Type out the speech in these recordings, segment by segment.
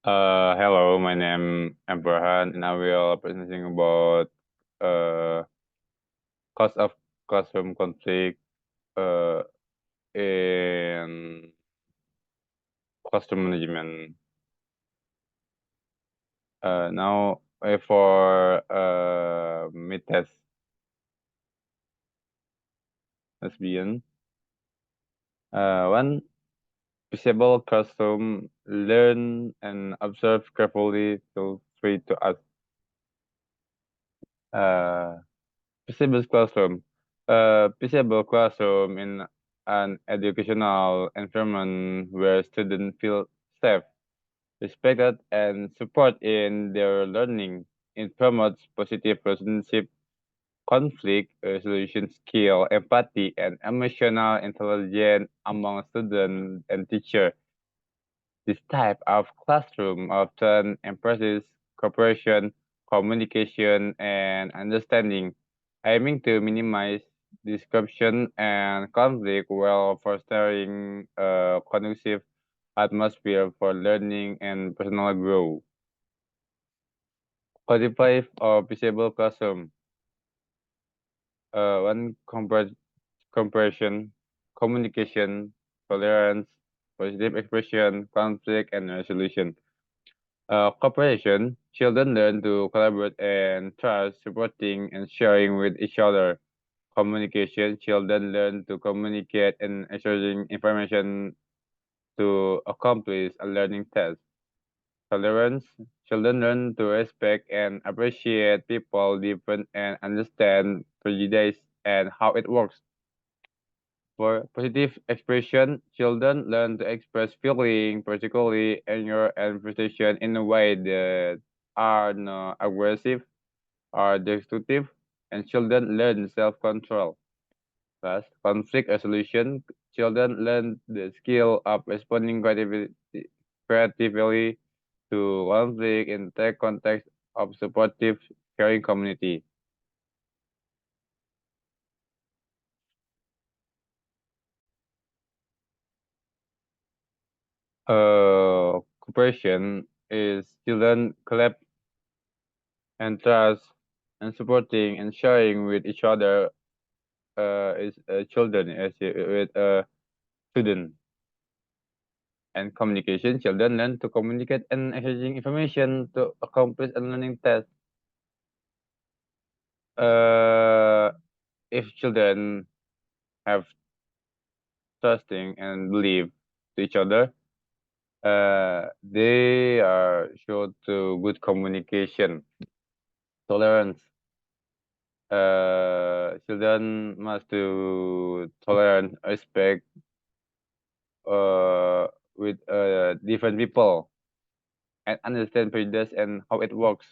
Hello, my name m.farhan, and I will presenting about uh cause of classroom conflict uh in classroom management. Now for mid test, let's begin. One visible classroom, learn and observe carefully. Feel free to ask. Uh, Visible classroom. Visible classroom in an educational environment where students feel safe, respected, and support in their learning. It promotes positive relationship, conflict resolution skill, empathy, and emotional intelligence among students and teachers. This type of classroom often emphasizes cooperation, communication, and understanding, aiming to minimize disruption and conflict while fostering a conducive atmosphere for learning and personal growth. Qualify of visible classroom. One comparison, communication, tolerance, positive expression, conflict, and resolution. Cooperation, children learn to collaborate and trust, supporting and sharing with each other. Communication, children learn to communicate and exchanging information to accomplish a learning task. Tolerance, children learn to respect and appreciate people different and understand prejudice and how it works. For positive expression, children learn to express feeling, particularly anger and frustration, in a way that are not aggressive or destructive, and children learn self-control. Thus, conflict resolution, children learn the skill of responding creatively to conflict in the context of supportive, caring community. Cooperation is children collab and trust and supporting and sharing with each other is children as with student and communication children learn to communicate and exchanging information to accomplish a learning task. uh, if children have trusting and believe to each other, they are sure to good communication. Tolerance, children must to tolerant respect uh, with different people and understand prejudice and how it works.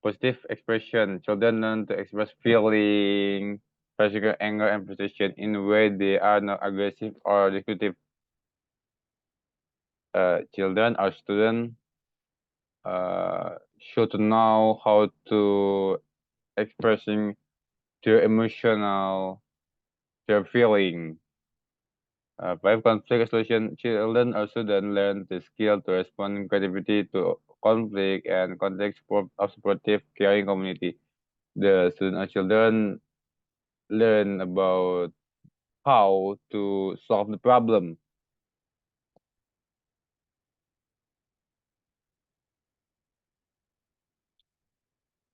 Positive expression. Children learn to express feeling, pressure, anger, and frustration in a way they are not aggressive or destructive. Children or students should know how to expressing their emotional, their feeling. By conflict resolution, children or students learn the skill to respond creativity to conflict and context of supportive, caring community. The student or children learn about how to solve the problem.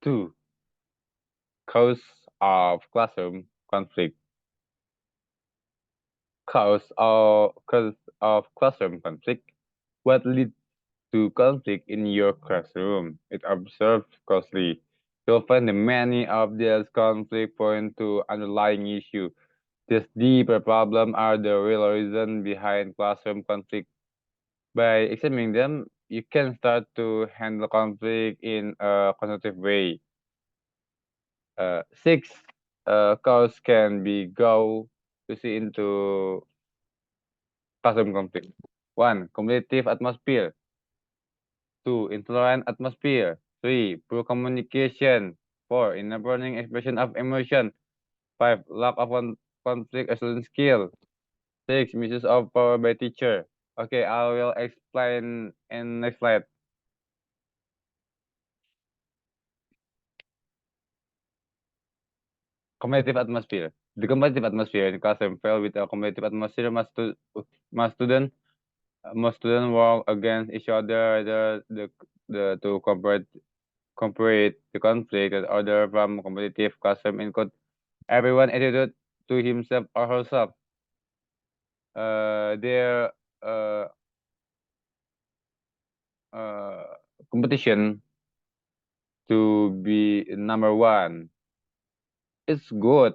Two, cause of classroom conflict. Cause of classroom conflict. What leads to conflict in your classroom? It observed closely. You'll find that many of these conflict point to underlying issue. This deeper problem are the real reason behind classroom conflict. By examining them, you can start to handle conflict in a constructive way. Six cause can be go to see into classroom conflict. One, competitive atmosphere. Two, intolerant atmosphere. Three, poor communication. Four, inappropriate expression of emotion. Five, lack of conflict resolution skill. Six, misuse of power by teacher. Okay, I will explain in next slide. Competitive atmosphere. The competitive atmosphere in classroom fell with a competitive atmosphere. Most student most students work against each other. The to compare the conflict and order from competitive classroom include everyone attitude to himself or herself. Their uh, uh, competition to be number one. It's good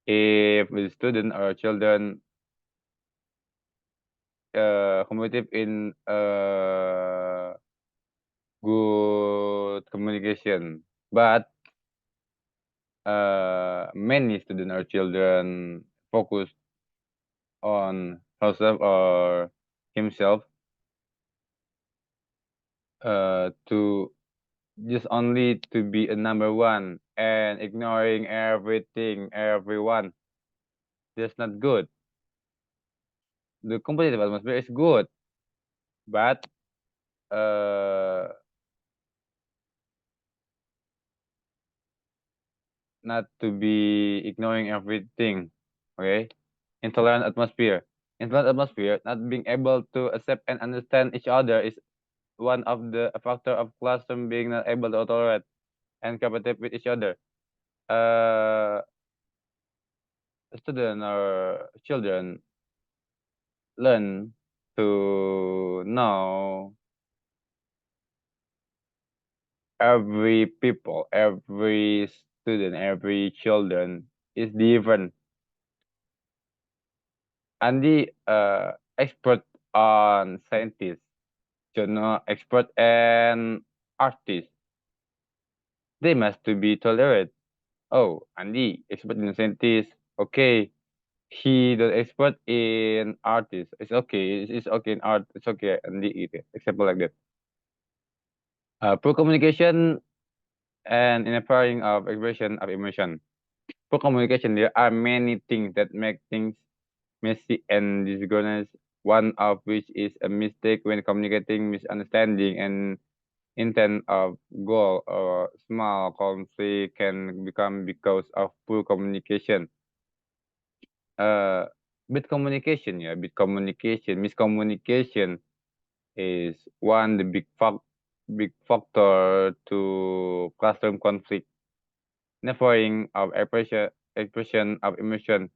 if the student or children competitive in good communication, but many student or children focus on herself or himself to just only to be a number one and ignoring everything, everyone. That's not good. The competitive atmosphere is good, but uh, not to be ignoring everything. Okay? Intolerant atmosphere. Intolerant atmosphere, not being able to accept and understand each other is one of the factor of classroom being not able to tolerate and competitive with each other. Uh, Student or children learn to know every people, every student, every children is different. And the expert on scientists, expert and artists, they must to be tolerant. Oh, Andy, expert in scientists, okay. He the expert in artists. It's okay. It's okay in art. It's okay. Andy, example like that. Poor communication and interfering of expression of emotion. For communication, there are many things that make things messy and disorganized. One of which is a mistake when communicating, misunderstanding, and intent of goal or small conflict can become because of poor communication. Uh, bad communication, yeah, bad communication, miscommunication is one the big factor to classroom conflict. Never of expression of emotion.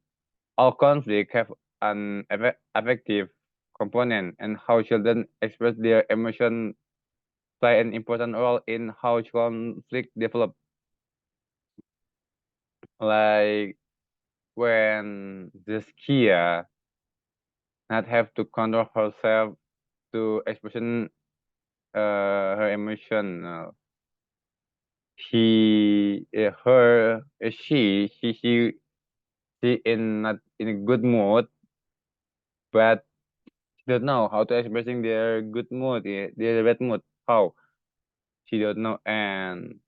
All conflict have an affective component, and how children express their emotion play an important role in how conflict develop. Like when Zaskia not have to control herself to expression her emotion. Her, she in not in a good mood, but she don't know how to expressing their good mood, their bad mood. How she don't know, and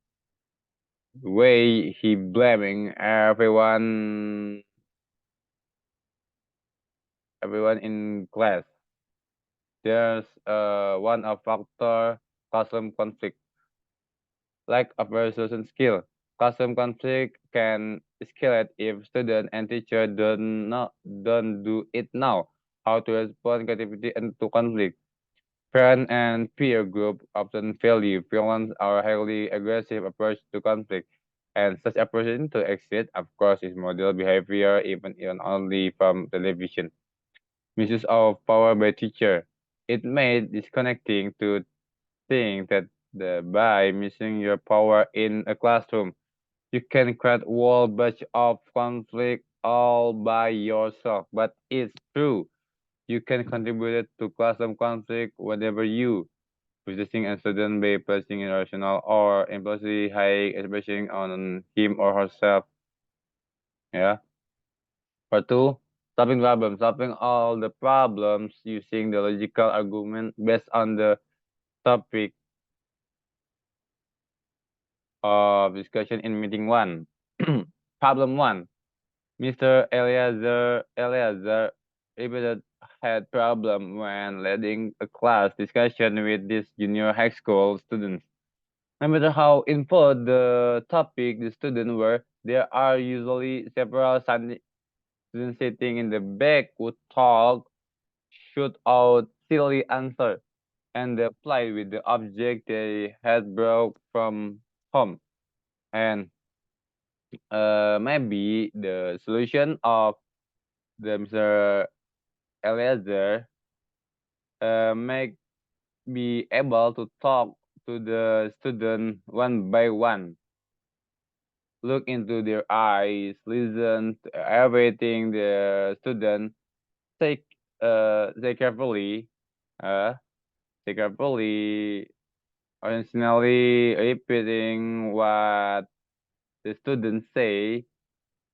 the way he blaming everyone in class. There's one of factor classroom conflict, lack of resolution skill. Classroom conflict can escalate if student and teacher don't do it now. How to respond creativity and to conflict. Parent and peer group often value violence or highly aggressive approach to conflict, and such approach to exit, of course, is model behavior even only from television. Misuse of power by teacher. It made disconnecting to think that by missing your power in a classroom, you can create whole bunch of conflict all by yourself. But it's true. You can contribute to classroom conflict whenever you possessing a student by placing irrational or impulsively high expression on him or herself. Yeah. Part two, solving problems. Solving all the problems using the logical argument based on the topic of discussion in meeting one. Problem one. Mr. Eliezer repeated had problem when leading a class discussion with these junior high school students. No matter how involved the topic the students were, there are usually several students sitting in the back who talk, shoot out silly answer, and apply with the object they had brought from home. And maybe the solution of the Mr. Eliezer make be able to talk to the student one by one, look into their eyes, listen to everything the student say, say carefully, uh, say carefully, originally repeating what the students say,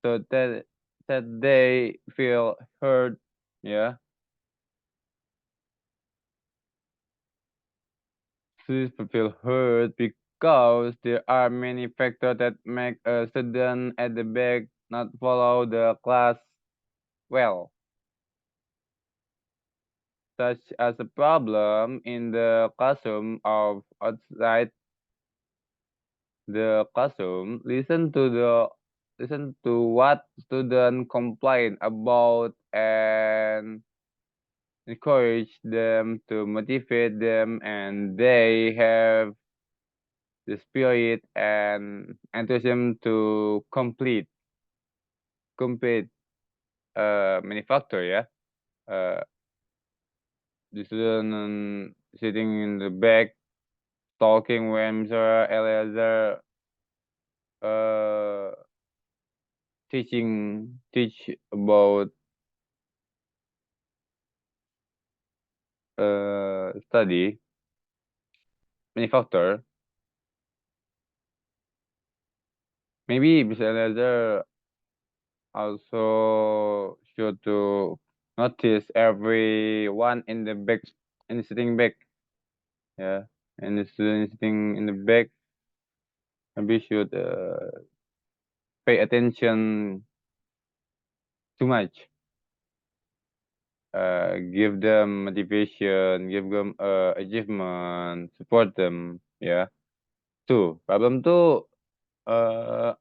so that they feel heard. Yeah, students feel heard because there are many factors that make a student at the back not follow the class well, such as a problem in the classroom or outside the classroom. Listen to what students complain about and encourage them to motivate them, and they have the spirit and enthusiasm to complete manufacture. Yeah, the student sitting in the back talking when Mr. Eliezer uh teach about study manufacture. Maybe Mr. Eliezer also should to notice everyone in the back and sitting back. Yeah, and the student sitting in the back maybe should pay attention too much. Give them motivation, give them achievement, support them. Yeah. Two. Problem two. Uh,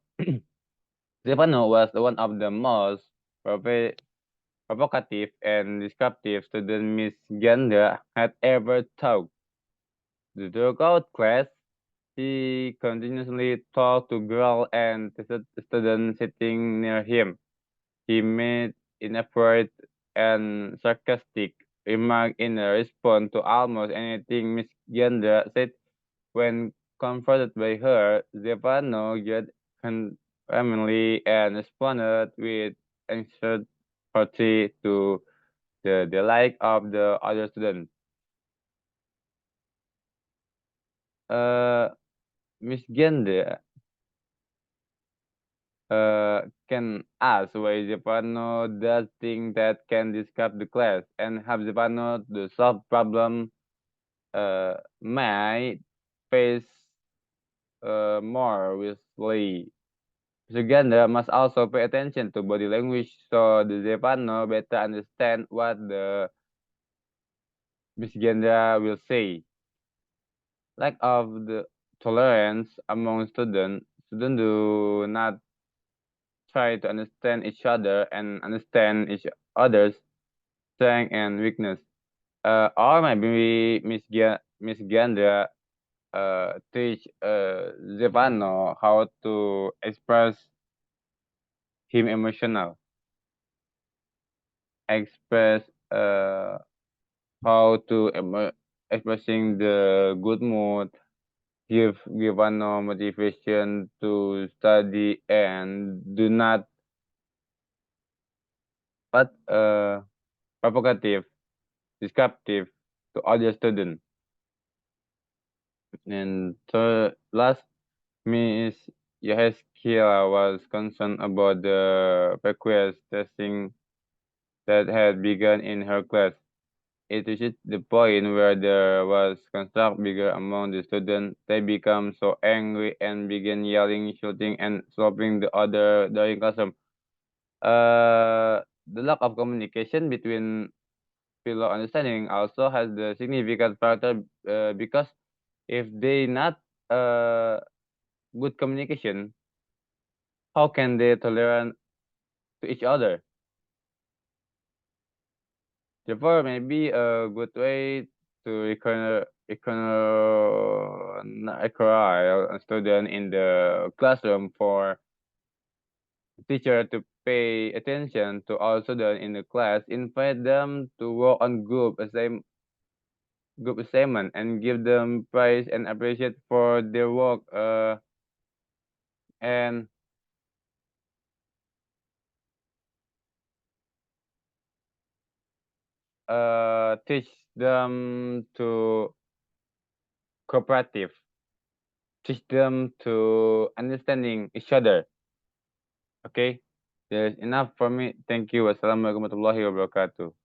Stefano was one of the most provocative and disruptive student Miss Ganda had ever taught. Throughout class, he continuously talked to girl and students sitting near him. He made inappropriate and sarcastic remarks in response to almost anything Miss Gendra said. When confronted by her, Stefano got calmly and responded with answered party to the delight of the other students. Uh, Miss Gendra can ask why Stefano does things that can disrupt the class and have Stefano to solve problem might face more wisely. Suganda must also pay attention to body language so the Stefano better understand what the Miss Ganda will say. Lack of the tolerance among students do not try to understand each other and understand each other's strength and weakness. Or maybe Miss Gandra teach Stefano how to express him emotional, express how to expressing the good mood, give no motivation to study, and do not but provocative, disruptive to other students. And so last, Miss Yaheskia was concerned about the request testing that had begun in her class. It reached the point where there was conflict bigger among the students. They became so angry and began yelling, shooting, and slapping the other during classroom. The lack of communication between below understanding also has the significant factor because if they not uh, good communication, how can they tolerant to each other? Therefore, maybe a good way to a student in the classroom for teacher to pay attention to all students in the class, invite them to work on group assignment and give them praise and appreciate for their work and teach them to cooperative, teach them to understanding each other. Okay, there's enough for me. Thank you. Wassalamualaikum warahmatullahi wabarakatuh.